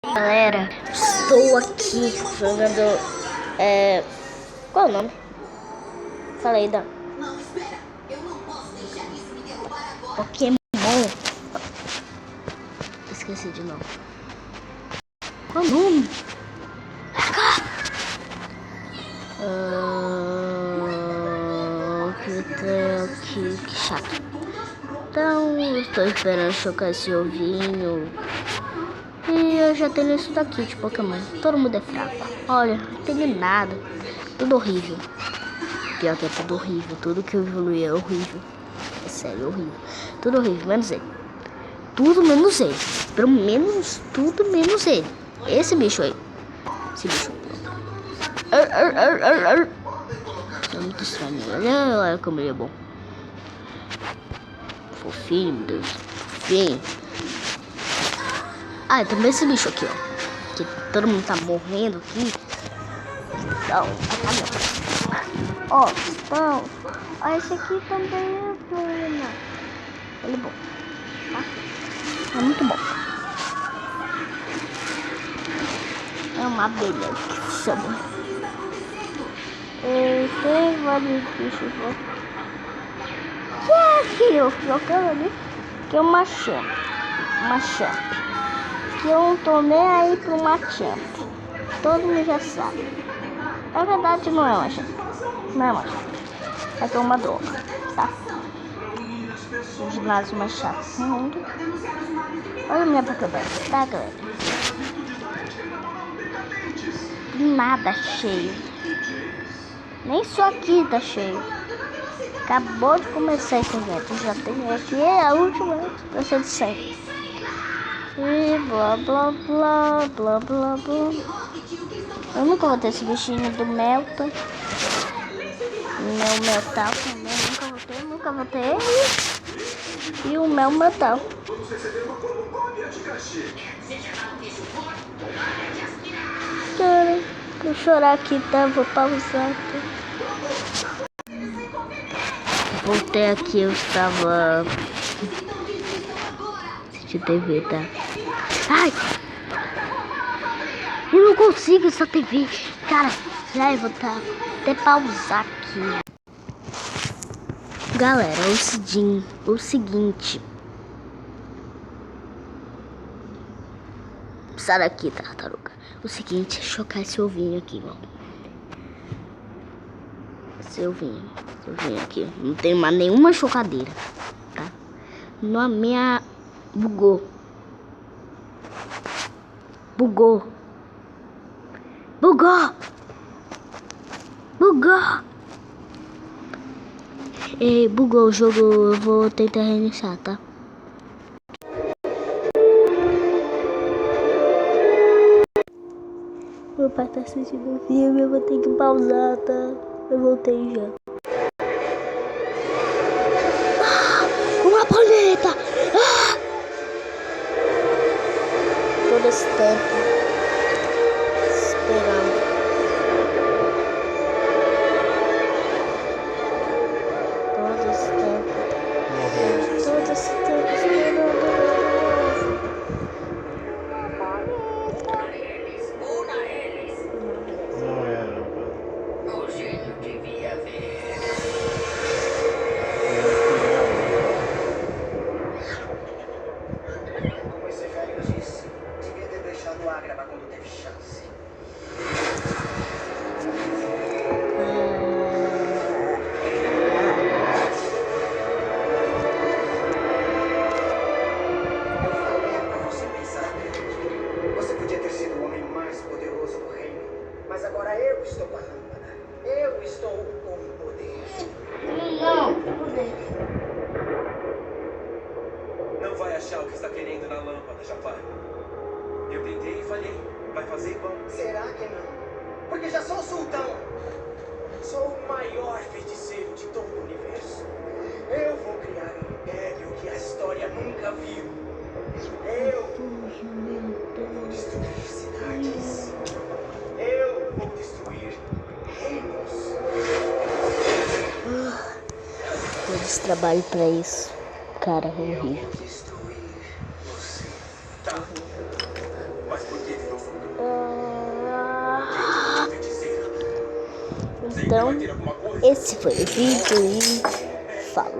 Galera, estou aqui jogando. Qual é o nome? Falei da Pokémon. Esqueci de novo. Qual é o nome? Que chato. Então, eu estou esperando chocar esse ovinho. E eu já tenho isso daqui de Pokémon. Todo mundo é fraco. Olha, não tem nada. Tudo horrível. Pior que é tudo horrível. Tudo que eu evoluí é horrível. É sério, horrível. Tudo horrível, menos ele. Tudo menos ele. Pelo menos tudo menos ele. Esse bicho aí. Esse bicho. É muito estranho. Olha como ele é bom. Fofinho, meu Deus. Fofinho. Ah, e também esse bicho aqui, ó. Que todo mundo tá morrendo aqui. Então, ó, então. Ó, esse aqui também é bom. Ele é bom. Tá? É muito bom. É uma abelha que se chama. Tem vários bichos lá. Que é aquilo? Jogando ali? Que é uma champ. Uma champ. Que eu não tô nem aí pro Machamp. Todo mundo já sabe. Na verdade não é uma champ. Não é uma champ. É que é uma droga, tá? O ginásio mais chato do mundo. Olha a minha Pokémon, tá, galera? Nada cheio. Nem só aqui tá cheio. Acabou de começar esse evento. Já tem aqui, é a última. Vai ser de 100. E blá blá blá blá blá blá. Eu nunca vou ter esse bichinho do Melta. Meu Metal também. Nunca vou ter ele. E o meu Metal. Vou chorar aqui, tá? Vou pausar. Voltei aqui, eu estava assistindo TV, tá? Ai! Eu não consigo essa TV. Cara, já vou até pausar aqui. Galera, o seguinte. Sai daqui, tartaruga. O seguinte é chocar esse ovinho aqui, ó. Esse ovinho aqui. Não tem mais nenhuma chocadeira, tá? Na minha... Bugou. Bugou o jogo. Eu vou tentar reiniciar, tá? Meu pai tá assistindo o filme, eu vou ter que pausar, tá? Eu voltei já. Uma planeta! Todo esse tempo esperando. Todo esse tempo esperando. Mas agora eu estou com a lâmpada. Eu estou com o poder. Não vai achar o que está querendo na lâmpada, Jafar. Eu tentei e falhei. Vai fazer igual. Será que não? Porque já sou o sultão. Sou o maior feiticeiro de todo o universo. Eu vou criar um império que a história nunca viu. Eu vou destruir cidades. Eu vou destruir reinos. Todo esse trabalho pra isso. Cara, horrível. Destruir você. Tá. Mas por quê? Então, esse foi o vídeo e falou.